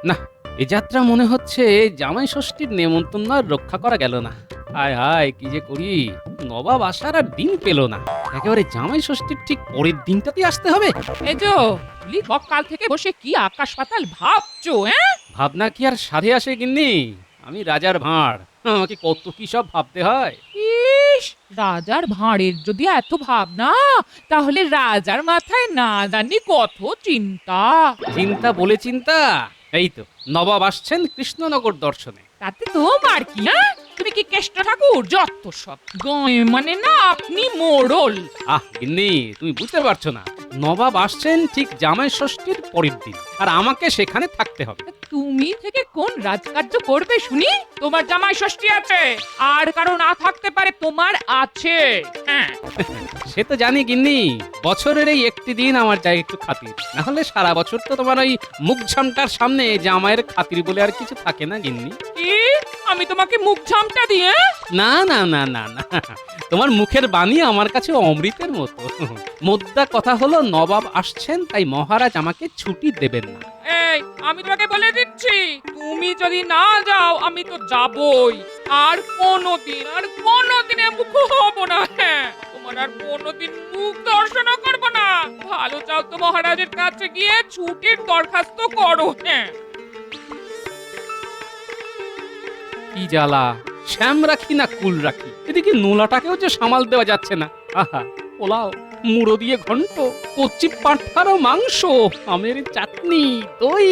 না, এ যাত্রা মনে হচ্ছে জামাই ষষ্ঠীর নেমন্তন্ন আর রক্ষা করা গেল না। হায় হায়, কি যে করি! নবাব আসার আর দিন পেল না। একেবারে জামাই ষষ্ঠীর ঠিক পরের দিনটাতেই আসতে হবে। এই যে বলি, সকাল থেকে বসে কি আকাশ পাতাল ভাবছো? হ্যাঁ, ভাবনা কি আর সাধে আসে গিন্নি? আমি রাজার ভাঁড়, আমাকে কত কি সব ভাবতে হয়। ইস, রাজার ভাঁড়ের যদি এত ভাবনা, তাহলে রাজার মাথায় না জানি কত চিন্তা। চিন্তা বলে চিন্তা, এই তো নবাব আসছেন কৃষ্ণনগর দর্শনে। তাতে তোমার কি? হ্যাঁ, তুমি কি কেষ্ট ঠাকুর? যত সব গায়ে মানে না, আপনি মোড়ল। আহ গিন্নি, তুমি বুঝতে পারছো না, নবাব আসছেন ঠিক জামাই ষষ্ঠীর পরের দিন, আর আমাকে সেখানে থাকতে হবে। তুমি থেকে কোন রাজকার্য করবে শুনি? তোমার জামাই ষষ্ঠী আছে, আর কারো না থাকতে পারে, তোমার আছে। হ্যাঁ, সে তো জানি গিন্নি, বছরের এই একটি দিন আমার যায় একটু খাতির, না হলে সারা বছর তো তোমার ওই মুখ ঝামটার সামনে জামাইয়ের খাতির বলে আর কিছু থাকে না গিন্নি। কি আমি তোমাকে মুখ ঝামটা দিয়ে? না না না না না, তোমার মুখের বাণী আমার কাছে অমৃতের মতো। মোদ্দা কথা হলো, নবাব আসছেন, তাই মহারাজ আমাকে ছুটি দেবেন না। এই, আমি তোমাকে বলে দিচ্ছি, তুমি যদি না যাও আমি তো যাবই। আর কোনোদিনে মুখ হব না। হ্যাঁ, তোমার আর কোনোদিন মুখ দর্শনও করব না। ভালো চাও তো মহারাজের কাছে গিয়ে ছুটির দরখাস্ত করো। হ্যাঁ, কি জ্বালা, শ্যাম রাখি না কুল রাখি, এদিকে নোলাটাকেও যে সামাল দেওয়া যাচ্ছে না। আহা, পোলাও, মুড়ো দিয়ে ঘন্ট, কচি পাঁঠার মাংস, আমের চাটনি, দই,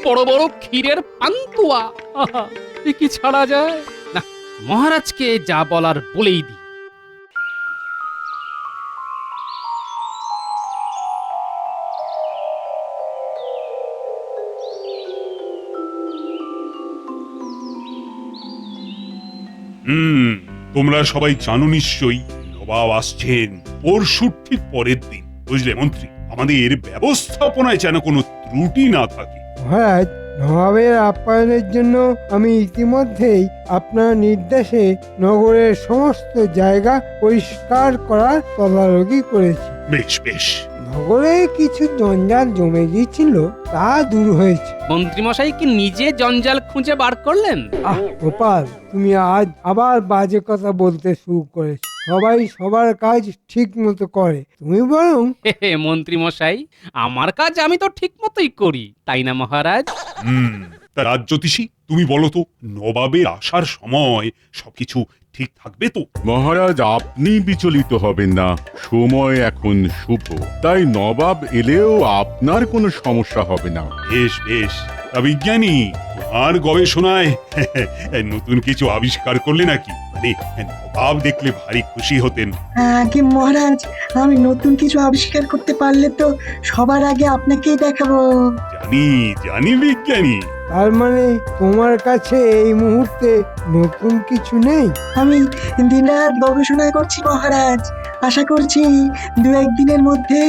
বড় বড় ক্ষীরের পান্তুয়া, আহা, এ কি ছাড়া যায় না? মহারাজকে যা বলার বলেই দিই। হুম, তোমরা সবাই জানো নিশ্চয়ই নবাব আসছেন পরশুর ঠিক পরের দিন। বুঝলে মন্ত্রী, আমাদের ব্যবস্থাপনায় যেন কোনো ত্রুটি না থাকে। মহারাজ, নবাবের আপ্যায়নের জন্য আমি ইতিমধ্যেই আপনার নির্দেশে নগরের সমস্ত জায়গা পরিষ্কার করার তদারকি করেছি। বেশ বেশ। নগরে কিছু জঞ্জাল জমে গিয়েছিল, তা দূর হয়েছে। মন্ত্রীমশাই কি নিজে জঞ্জাল খুঁজে বার করলেন? আহ গোপাল, তুমি আজ আবার বাজে কথা বলতে শুরু করেছো। সবাই সবার কাজ ঠিক মতো করে, তুমি বরং হে হে, মন্ত্রীমশাই, আমার কাজ আমি তো ঠিক মতোই করি, তাই না মহারাজ? তা রাজ্যতীষী, তুমি বলো তো, নবাবের আসার সময় সবকিছু ঠিক থাকবে তো? মহারাজ, আপনি বিচলিত হবেন না। সময় এখন শুভ, তাই নবাব এলেও আপনার কোনো সমস্যা হবে না। বেশ বেশ। তা বিজ্ঞানী, তোমার গবেষণায় নতুন কিছু আবিষ্কার করলে নাকি? মানে নবাব দেখলে ভারী খুশি হতেন। আগে মহারাজ, আমি নতুন কিছু আবিষ্কার করতে পারলে তো সবার আগে আপনাকেই দেখাবো। জানি জানি বিজ্ঞানী। তার মানে তোমার কাছে এই মুহূর্তে নতুন কিছু নেই? আমি দিনরাত গবেষণা করছি মহারাজ, আশা করছি দু একদিনের মধ্যে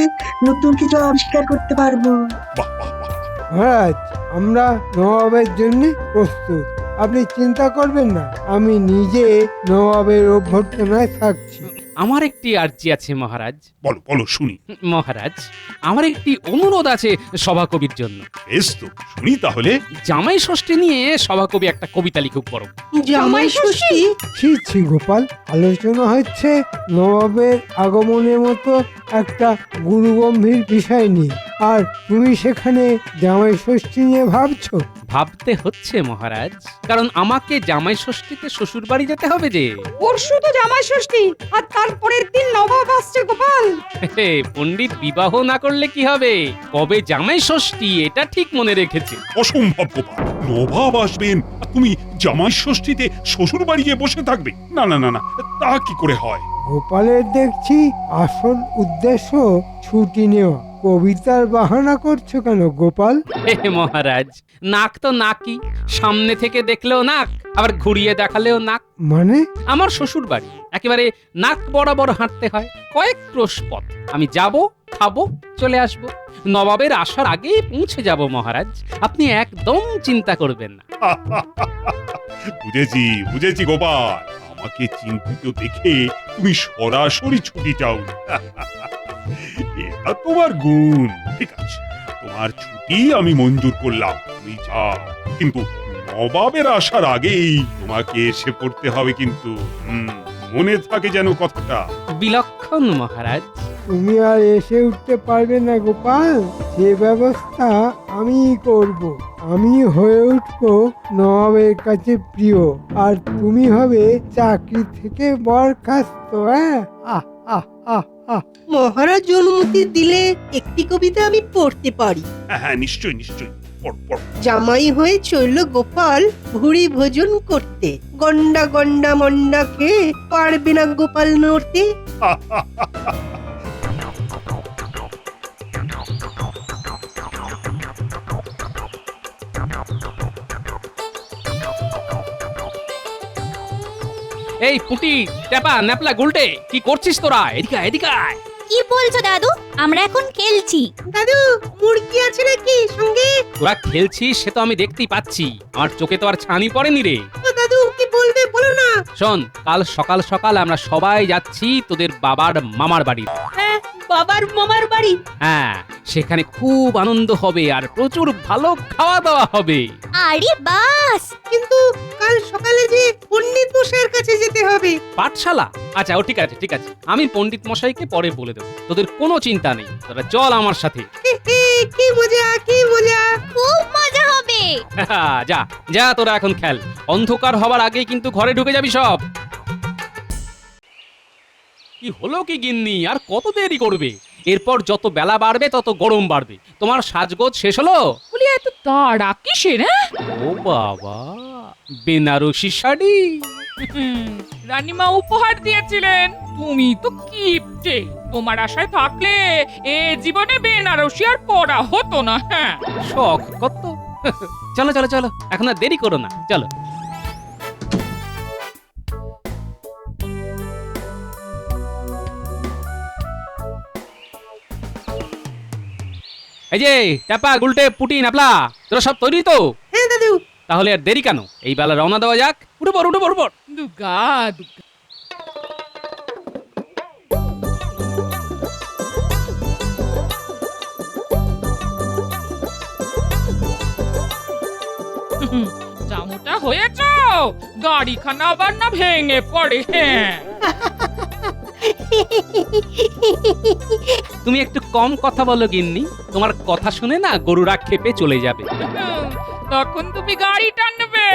নতুন কিছু আবিষ্কার করতে পারবো। বাহ বাহ বাহ। মহারাজ, আমরা নবাবের জন্য প্রস্তুত, আপনি চিন্তা করবেন না। আমি নিজে নবাবের অভ্যর্থনায় থাকছি। আমার একটি আর্জি আছে মহারাজ। বলো বলো শুনি। মহারাজ, আমার একটি অনুরোধ আছে সভাকবির জন্য। বেশ তো, শুনি তাহলে। জামাই ষষ্ঠী নিয়ে সভাকবি একটা কবিতা লিখুক বড়। জামাই ষষ্ঠী? ছি ছি গোপাল, আলোচনা হচ্ছে নবাবের আগমনের মতো একটা গুরুগম্ভীর বিষয় নিয়ে, আর তুমি সেখানে জামাই ষষ্ঠী নিয়ে ভাবছো? ভাবতে হচ্ছে মহারাজ, কারণ আমাকে জামাই ষষ্ঠীতে শ্বশুর বাড়ি যেতে হবে যে। পরশু তো জামাই ষষ্ঠী, আর তারপরের দিন নবাব আসছে গোপাল। হে, পণ্ডিত বিবাহ না করলে কি হবে, কবে জামাই ষষ্ঠী এটা ঠিক মনে রেখেছে। অসম্ভব গোপাল, নবাব আসবেন আর তুমি জামাই ষষ্ঠীতে শ্বশুর বাড়ি গিয়ে বসে থাকবে? না না না না, তা কি করে হয়? গোপালের দেখছি আসল উদ্দেশ্য ছুটি নেওয়া। কবিতার বাহানা করছো কেন গোপাল? হে মহারাজ, নাক তো নাকই, সামনে থেকে দেখলেও নাক, আবার ঘুরিয়ে দেখালেও নাক। মানে? আমার শ্বশুর বাড়ি একেবারে নাক বরাবর হাঁটতে হয়, কয়েক ক্রোশ পথ। আমি যাব, খাবো, চলে আসব, নবাবের আসার আগেই পৌঁছে যাব মহারাজ, আপনি একদম চিন্তা করবেন না। বুঝেছি বুঝেছি গোপাল, আমাকে চিন্তিত দেখে তুমি সরাসরি ছুটি চাও। এটা তোমার গুণ। ঠিক আছে, তোমার ছুটি আমি মঞ্জুর করলাম, তুমি যাও। কিন্তু নবাবের আসার আগেই তোমাকে এসে পড়তে হবে কিন্তু। মনে থাকে যেন কথাটা। বিলক্ষণ মহারাজ। তুমি আর এসে উঠতে পারবে না গোপাল, সে ব্যবস্থা আমিই করব। আমি হয়ে উঠবো নবাবের কাছে প্রিয়, আর তুমি হবে চাকরি থেকে বরখাস্ত। হ্যাঁ, আহ আহ আহ আহ। মহারাজ অনুমতি দিলে একটি কবিতা আমি পড়তে পারি। হ্যাঁ হ্যাঁ, নিশ্চয়ই নিশ্চয়ই, পড় পড়। জামাই হয়ে চলল গোপাল ভুড়ি ভোজন করতে, গন্ডা গন্ডা মন্ডা খেয়ে পারবে না গোপাল নড়তে। এই পুটি, টেপা, ন্যাপলা, গুলটে, কি করছিস তোরা? এদিকে আয়, এদিকে আয়। কি বলছো দাদু? আমরা এখন খেলছি। দাদু, মুরগি আছে নাকি সঙ্গে? তোরা খেলছিস সে তো আমি দেখতেই পাচ্ছি, আমার চোখে তো আর ছানি পড়েনি রে। ও দাদু, কি বলবে বলো না। শোন, কাল সকাল সকাল আমরা সবাই যাচ্ছি তোদের বাবার মামার বাড়ি। হ্যাঁ, বাবার মামার বাড়ি। হ্যাঁ, সেখানে খুব আনন্দ হবে আর প্রচুর ভালো খাওয়া দাওয়া হবে। আরে বাস! কিন্তু কাল সকালে যে পণ্ডিত মশাইয়ের কাছে যেতে হবে। পাঠশালা? আচ্ছা, ও ঠিক আছে ঠিক আছে, আমি পণ্ডিত মশাইকে পরে বলে দেবো, তোদের কোনো চিন্তা নেই, তোরা চল আমার সাথে। কি মজা, কি মজা। খুব মজা হবে। যা যা, তোরা এখন খেল, অন্ধকার হবার আগে কিন্তু ঘরে ঢুকে যাবি সব। কি হলো কি গিন্নি, আর কত দেরি করবে? এরপর যত বেলা বাড়বে তত গরম বাড়বে। তোমার সাজগোজ শেষ হলো? বলি এত তাড়া কিসের? হ্যাঁ, ও বাবা, বেনারসি শাড়ি। রানীমা উপহার দিয়েছিলেন, তুমি তো কিপটে। তোমার আশায় থাকলে এ জীবনে বেনারসি আর পরা হতো না। হ্যাঁ, শখ কত। চলো চলো চলো, এখন আর দেরি করো না, চলো। এই যে টাপা, গুলটে, পুটি, নাপলা, তোরা সব তৈরি তো? হ্যাঁ দাদু। তাহলে আর দেরি কেন, এই বেলা রওনা দেওয়া যাক। উঠে পড়, উঠে পড়, উঠে পড়। দুগা দুগা। জামুটা হয়েছ, গাড়িখানা আবার না ভেঙে পড়ে। হ্যাঁ, তুমি একটু কম কথা বলো গিন্নি, তোমার কথা শুনে না গরুরা খেপে চলে যাবে। তখন তুমি গাড়ি টানবে।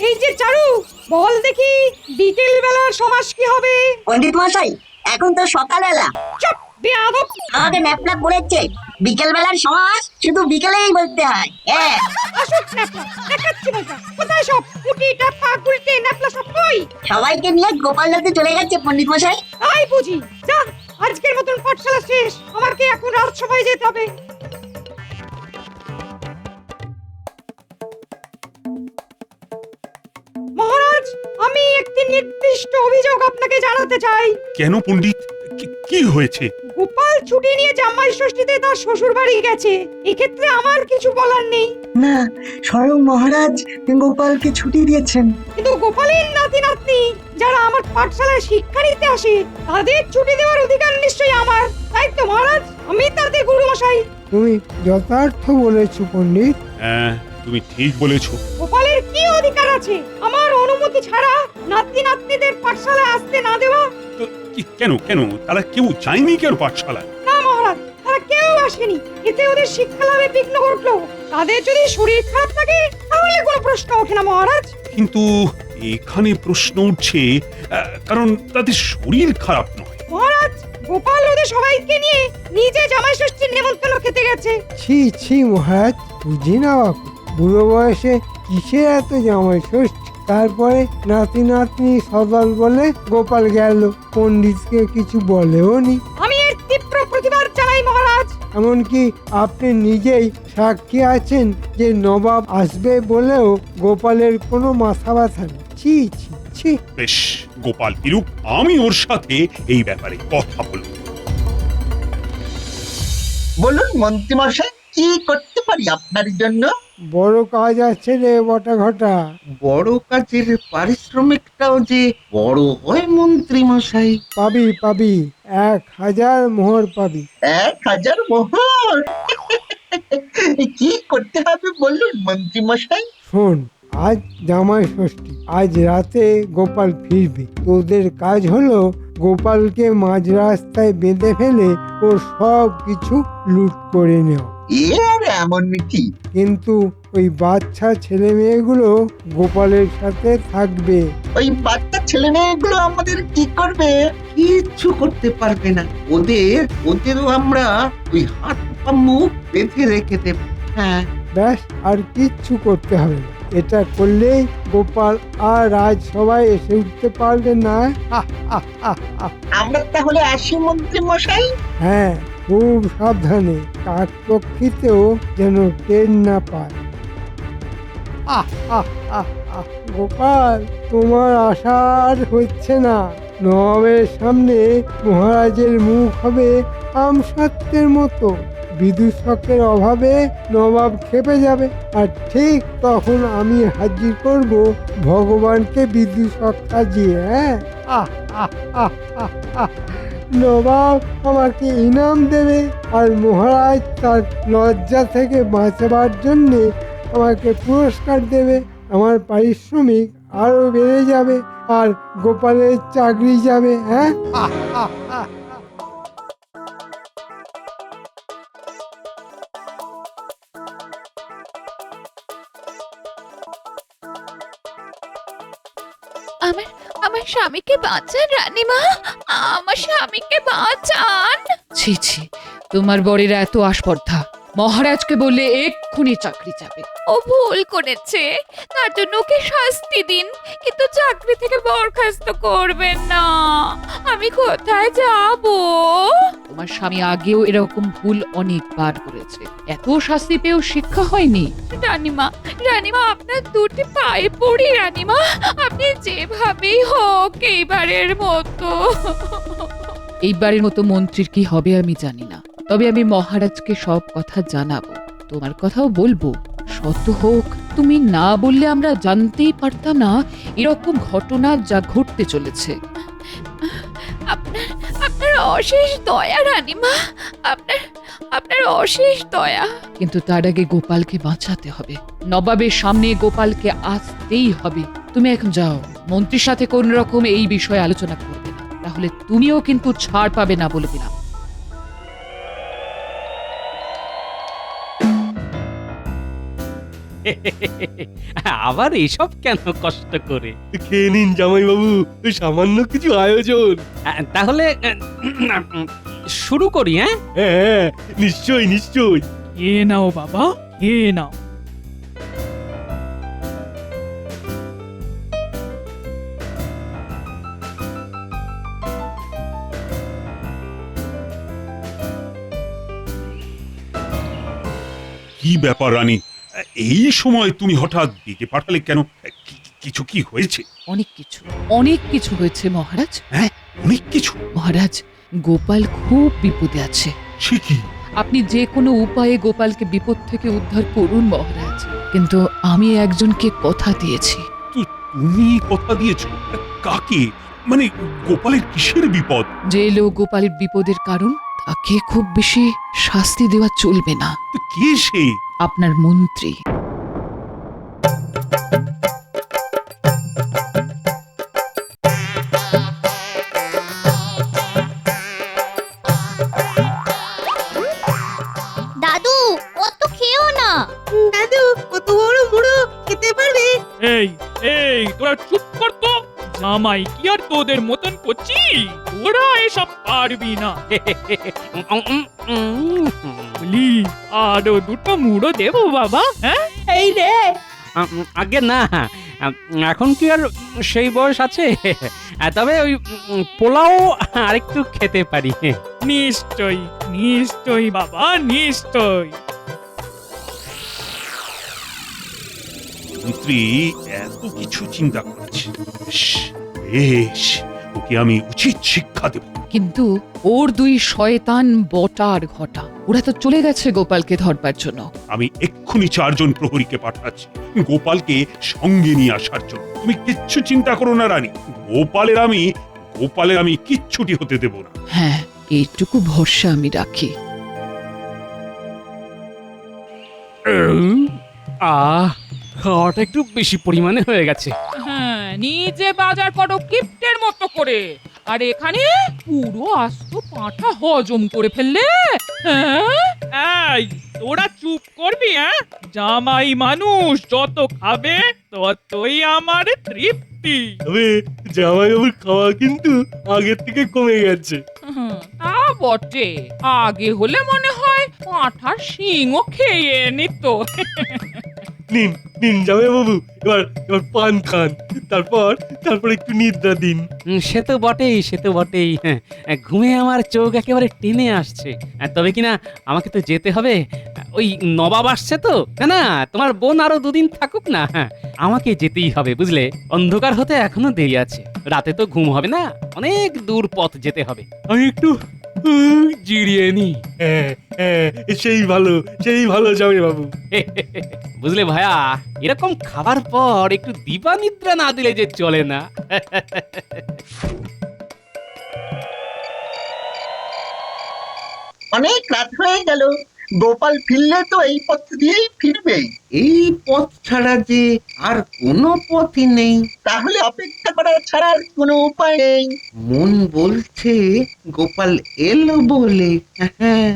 এই যে চারু, বল দেখি বিকেল বেলার সমাস কি হবে? পণ্ডিত মশাই, এখন তো সকালবেলা। চুপ, বেয়াদব। আমাকে ন্যাপলা বলেছে বিকেল বেলার সমাজ শুধু বিকেলেই বলতে হয়। হ্যাঁ, আসুক ন্যাপলা, দেখাচ্ছি মজা। কোথায় সব পুটি, টাপা, গুলটে, ন্যাপলা সব কই? সবাইকে নিয়ে গোপাল দাদু চলে গেছে পণ্ডিত মশাই। তাই বুঝি। যা, আজকের মতন পাঠশালা শেষ, আমাকে এখন রাজসভায় যেতে হবে। মহারাজ, আমি একটি নির্দিষ্ট অভিযোগ আপনাকে জানাতে চাই। কেন পণ্ডিত, কি হয়েছে? গোপাল ছুটি নিয়ে জামাই ষষ্ঠীতে তার শ্বশুর বাড়ি গেছে, এক্ষেত্রে আমার কিছু বলার নেই। না, স্বয়ং মহারাজ গোপালকে ছুটি দিয়েছেন। কিন্তু গোপালের নাতি নাতনি যারা আমার পাঠশালায় শিক্ষা নিতে আসে, তাদের ছুটি দেওয়ার অধিকার নিশ্চয়ই আমার, তাই তো মহারাজ? আমি তাদের গুরু মশাই। তুমি যথার্থ বলেছো পণ্ডিত। হ্যাঁ, তুমি ঠিক বলেছো। গোপালের কি অধিকার আছে আমার অনুমতি ছাড়া নাতি নাতনিদের পাঠশালায় আসতে না দেওয়া? তো কেন কেন তারা কেউ যায়নি কেন পাঠশালায়? না মহারাজ, তারা কেউ আসেনি, এতে ওদের শিক্ষা লাভে বিঘ্ন ঘটলো। তাদের যদি শরীর খারাপ থাকে তাহলে কোনো প্রশ্ন ওঠে না মহারাজ। কিন্তু এখানে প্রশ্ন উঠছে, কারণ তাদের শরীর খারাপ নয়। মহারাজ, গোপাল ওদের সবাইকে নিয়ে নিজে জামাই ষষ্ঠীর নেমন্তন্ন খেতে গেছে। ছি ছি মহারাজ, বুঝি না বাপু, বুড়ো বয়সে কিসের এত জামাই ষষ্ঠী? তারপরে নাতি নাতনি সদল বলে গোপাল গেল, পণ্ডিতকে কিছু বলেও নি। আমি এর তীব্র প্রতিবাদ জানাই মহারাজ। এমনকি আপনি নিজেই সাক্ষী আছেন যে নবাব আসবে বলেও গোপালের কোনো মাথা ব্যথা নেই। ছি ছি ছি। বেশ, গোপাল ফিরুক, আমি ওর সাথে এই ব্যাপারে কথা বলবো। বলুন মন্ত্রীমশাই, কি কি করতে পারি আপনার জন্য? বড় কাজ আছে রে বটা ঘটা। বড় কাজের পারিশ্রমিকটাও যে বড় হয় মন্ত্রী মশাই। পাবি পাবি, 1000 মোহর পাবি। 1000 মোহর? কি করতে হবে বলুন মন্ত্রী মশাই? শোন, আজ জামাই ষষ্ঠী, আজ রাতে গোপাল ফিরবে। তোদের কাজ হলো গোপালকে মাঝ রাস্তায় বেঁধে ফেলে ওর সব কিছু লুট করে নেওয়া। এর এমন কি? কিন্তু ওই বাচ্চা ছেলে মেয়েগুলো গোপালের সাথে থাকবে। ওই বাচ্চা ছেলে মেয়েগুলো আমাদের কি করবে? কিচ্ছু করতে পারবে না। ওদেরও আমরা ওই হাত পা মুখ বেঁধে রেখে দেব। হ্যাঁ, ব্যাস, আর কিচ্ছু করতে হবে না। এটা করলেই গোপাল আর রাজ সবাই এসে উঠতে পারবে না। আমরা তাহলে আসি মন্ত্রী মশাই। হ্যাঁ, খুব সাবধানে, কাকপক্ষীতেও যেন টের না পায়। গোপাল, তোমার আশা আর হচ্ছে না। নবাবের সামনে মহারাজের মুখ হবে আমসত্ত্বের মতো। বিদূষকের অভাবে নবাব খেপে যাবে, আর ঠিক তখন আমি হাজির করব ভগবানকে বিদূষক সাজিয়ে। হ্যাঁ, নবাব আমাকে ইনাম দেবে, আর মহারাজ তার লজ্জা থেকে বাঁচাবার জন্যে আমাকে পুরস্কার দেবে। আমার পারিশ্রমিক আরো বেড়ে যাবে, আর গোপালের চাকরি যাবে। হ্যাঁ, আমার আমার স্বামীকে বাঁচান রানীমা, আমার স্বামীকে বাঁচান। ছি ছি, তোমার বরের এত আস্পর্ধা। মহারাজকে বললে এক্ষুনি চাকরি যাবে। ও ভুল করেছে, তার জন্য ওকে শাস্তি দিন, কিন্তু চাকরি থেকে বরখাস্ত করবেন না। আমি কোথায় যাব? তোমার স্বামী আগেও এরকম ভুল অনেকবার করেছে, এত শাস্তি পেয়েও শিক্ষা হয়নি। রানীমা, রানীমা, আপনার দুটি পায়ে পড়ি রানীমা, আপনি যেভাবেই হোক এইবারের মতো। এইবারের মতো মন্ত্রীর কি হবে আমি জানি না, তবে আমি মহারাজকে সব কথা জানাবো। তোমার কথাও বলবো। শত হোক, তুমি না বললে আমরা জানতেই পারতাম না এরকম ঘটনা যা ঘটতে চলেছে। আপনার অশেষ দয়া রানীমা, আপনার অশেষ দয়া। কিন্তু তার আগে গোপালকে বাঁচাতে হবে। নবাবের সামনে গোপালকে আসতেই হবে। তুমি এখন যাও, মন্ত্রীর সাথে কোন রকম এই বিষয়ে আলোচনা করবে না, তাহলে তুমিও কিন্তু ছাড় পাবে না বলে দিলাম। আবার এসব কেন কষ্ট করে? খেয়ে নিন জামাইবাবু, সামান্য কিছু আয়োজন। তাহলে শুরু করি। হ্যাঁ হ্যাঁ, নিশ্চয়ই নিশ্চয়ই। এ নাও বাবা, এ নাও। কি ব্যাপার রানী, এই সময় তুমি হঠাৎ ডেকে পাঠালে কেন? কিছু কি হয়েছে? অনেক কিছু হয়েছে মহারাজ। হ্যাঁ, অনেক কিছু? মহারাজ, গোপাল খুব বিপদে আছে। সে কি? আপনি যে কোনো উপায়ে গোপালকে বিপদ থেকে উদ্ধার করুন মহারাজ। কিন্তু আমি একজনকে কথা দিয়েছি। তুমি কথা দিয়েছো? কাকে? মানে গোপালের কিসের বিপদ? যে লোক গোপালের বিপদের কারণ, তাকে খুব বেশি শাস্তি দেওয়া চলবে না। কে সে? আপনার মন্ত্রী। দাদু, অত খেও না। দাদু, কত বড় মুড়ো খেতে পারবে? এই এই তোরা চুপ কর তো। জামাই কি আর তোদের মতন করছি? তোরা এসব পারবি না। বলি, আরো দুটো মুড়ো দেবো বাবা? হ্যাঁ, এই রে, আগে না, এখন কি আর সেই বয়স আছে? তবে ওই পোলাও আরেকটু খেতে পারি। নিশ্চয়ই নিশ্চয়ই বাবা, নিশ্চয়ই। মন্ত্রী এত কিছু চিন্তা করছে। বেশ, ওকে আমি উচিত শিক্ষা দেব। কিন্তু ওর দুই শয়তান বটার ঘটা ওরা তো চলে গেছে গোপালকে ধরবার জন্য। আমি এক্ষুনি 4 জন প্রহরীকে পাঠাচ্ছি গোপালকে সঙ্গে নিয়ে আসার জন্য। তুমি কিচ্ছু চিন্তা করো না রানী, গোপালের আমি কিচ্ছুটি হতে দেব না। হ্যাঁ, এইটুকু ভরসা আমি রাখি। খাওয়াটা একটু বেশি পরিমাণে হয়ে গেছে। হ্যাঁ, নিজে বাজার করো কিপ্টের মতো করে, আর এখানে পুরো আস্ত পাঁঠা হজম করে ফেললে। হ্যাঁ, এই তোরা চুপ করবি? হ্যাঁ, জামাই মানুষ যত খাবে ততই আমার তৃপ্তি। তবে জামাইবাবুর খাওয়া কিন্তু আগের থেকে কমে গেছে। তা বটে, আগে হলে মনে হয় পাঁঠার শিংও খেয়ে নিত। নিন নিন জামাইবাবু, এবার পান খান, তারপর একটু নিদ্রা দিন। সে তো বটেই। হ্যাঁ, ঘুমে আমার চোখ একেবারে টেনে আসছে। তবে কিনা আমাকে তো যেতে হবে, ওই নবাব আসছে তো। না, তোমার বোন আরো 2 দিন থাকুক না। হ্যাঁ, আমাকে যেতেই হবে, বুঝলে? অন্ধকার হতে এখনো দেরি আছে, রাতে তো ঘুম হবে না, অনেক দূর পথ যেতে হবে। আমি একটু জিরিয়ে নি। হ্যাঁ, সেই ভালো জামাইবাবু। বুঝলে ভাইয়া, এরকম খাবার পর একটু দিবা নিদ্রা না দিলে যে চলে না। অনেক রাত হয়ে গেল, গোপাল ফিরলে তো এই পথ দিয়েই ফিরবে। এই পথ ছাড়া যে আর কোনো পথই নেই। তাহলে অপেক্ষা করা ছাড়া আর কোনো উপায় নেই। মন বলছে গোপাল এলো বলে। হ্যাঁ,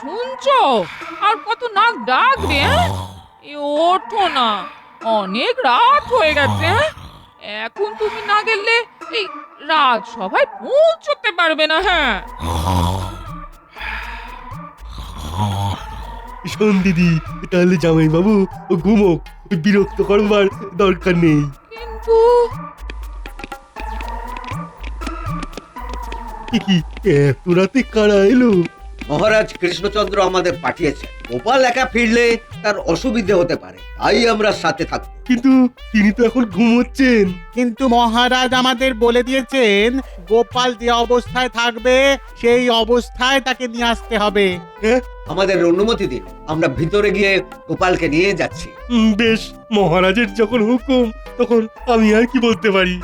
শুনছো? আর কত নাক ডাক রে? এ ওঠো না, অনেক রাত হয়ে গেছে। এখন তুমি না গেলে এই রাত সবাই পৌঁছতে পারবে না। হ্যাঁ, শোন দিদি, তাহলে জামাইবাবু ও ঘুমোক, বিরক্ত করবার দরকার নেই। কিন্তু কি এত রাতে কারা এলো? মহারাজ কৃষ্ণচন্দ্র আমাদের পাঠিয়েছে। গোপাল একা ফিরলে তার অসুবিধে হতে পারে, তাই আমরা সাথে থাকবো। কিন্তু তিনি তো এখন ঘুমোচ্ছেন। কিন্তু মহারাজ আমাদের বলে দিয়েছেন গোপাল যে অবস্থায় থাকবে সেই অবস্থায় তাকে নিয়ে আসতে হবে। আমাদের অনুমতি দিন, আমরা ভিতরে গিয়ে গোপালকে নিয়ে যাচ্ছি। বেশ, মহারাজের যখন হুকুম তখন আমি আর কি বলতে পারি।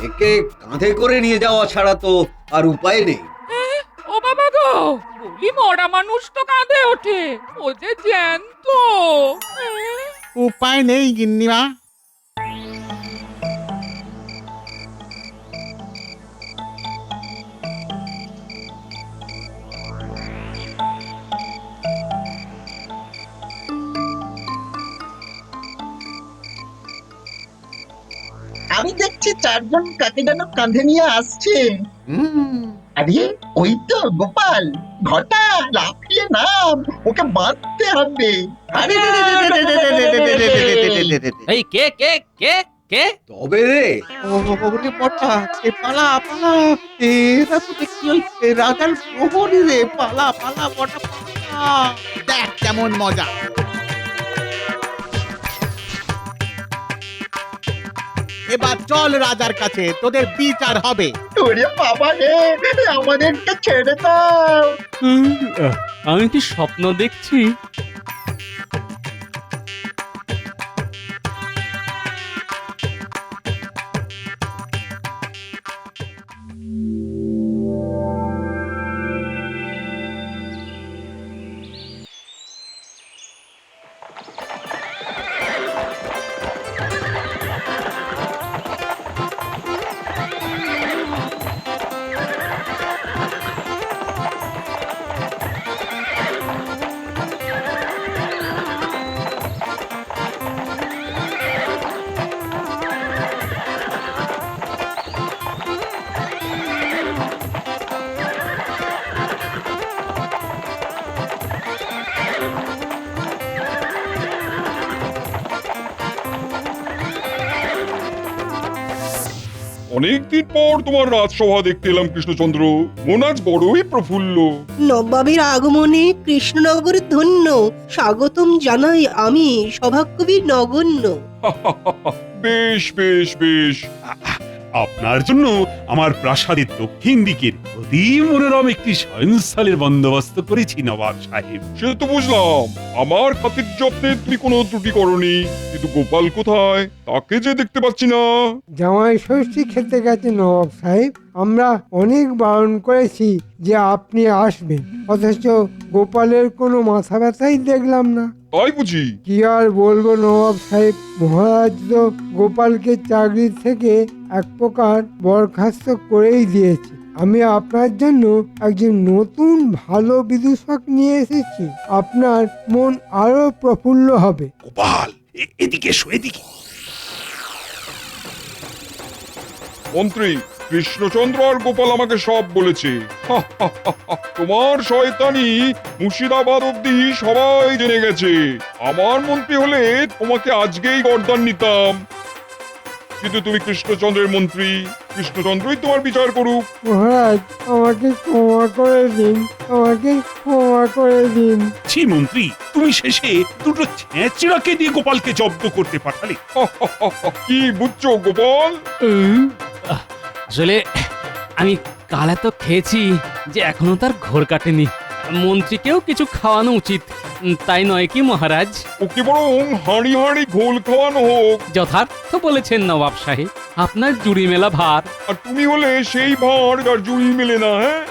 একে কাঁধে করে নিয়ে যাওয়া ছাড়া তো আর উপায় নেই। ও বাবা গো, বলি মরা মানুষ তো কাঁদে ওঠে, ও যে জ্যান্ত। উপায় নেই গিন্নিমা। আমি দেখছি 4 জন কাকে যেন কাঁধে নিয়ে আসছে। আরে ওই তো গোপাল। ঘটা, লাফিয়ে নাম, ওকে বাঁধতে হবে। আরে এই কে কে কে কে তবে রে, ওরে বটা, পালা পালা, এরা তো দেখছি ওই রাজার প্রহরী রে। পালা পালা বটা, পালা। দেখ কেমন মজা। এবার চল রাজার কাছে, তোদের বিচার হবে। ওরে বাবা রে, আমাদেরকে ছেড়ে দাও। আমি কি স্বপ্ন দেখছি? অনেকদিন পর তোমার রাজসভা দেখতে এলাম কৃষ্ণচন্দ্র। মন আজ বড়ই প্রফুল্ল। নবাবের আগমনে কৃষ্ণনগর ধন্য, স্বাগতম জানাই আমি সভাকবি নগণ্য। বেশ বেশ বেশ। আপনার জন্য আমার প্রাসাদের দক্ষিণ দিকের অতি মনোরম একটি শয়নস্থলের বন্দোবস্ত করেছি নবাব সাহেব। সে তো বুঝলাম, আমার খাতির যত্নে তুমি কোনো ত্রুটি করনি, কিন্তু গোপাল কোথায় তাকে যে দেখতে পাচ্ছি না। জামাই ষষ্ঠী খেতে গেছে নবাব সাহেব। আমরা অনেক বারণ করেছি যে আপনি আসবেন, অথচ গোপালের কোনো মাথা ব্যথাই দেখলাম না। তাই বুঝি? কি আর বলবো নবাব সাহেব, মহারাজ তো গোপালকে চাকরি থেকে এক প্রকার বরখাস্ত করেই দিয়েছে। আমি আপনার জন্য একজন নতুন ভালো বিদূষক নিয়ে এসেছি, আপনার মন আরো প্রফুল্ল হবে। গোপাল, এদিকে এসো, এদিকে। মন্ত্রী, কৃষ্ণচন্দ্র আর গোপাল আমাকে সব বলেছে। তোমার শয়তানি মুর্শিদাবাদ অব্দি সবাই জেনে গেছে। আমার মন্ত্রী হলে তোমাকে আজকেই গর্দান নিতাম, কিন্তু তুমি কৃষ্ণচন্দ্রের মন্ত্রী, কৃষ্ণচন্দ্রই তোমার বিচার করুক। মহারাজ, আমাকে ক্ষমা করে দিন, আমাকে ক্ষমা করে দিন। ছি মন্ত্রী, তুমি শেষে দুটো ছেঁচড়াকে দিয়ে গোপালকে জব্দ করতে পাঠালে। কি বুঝছো গোপাল? আসলে আমি কাল এত খেয়েছি যে এখনো তার ঘোর কাটেনি। মন্ত্রীকেও কিছু খাওয়ানো উচিত, তাই নয় কি মহারাজ? ওকে বরং হাঁড়ি হাঁড়ি ঘোল খাওয়ানো হোক। যথার্থ বলেছেন নবাব সাহেব, আপনার জুড়ি মেলা ভার। আর তুমি হলে সেই ভাঁড় যার জুড়ি মেলে না। হ্যাঁ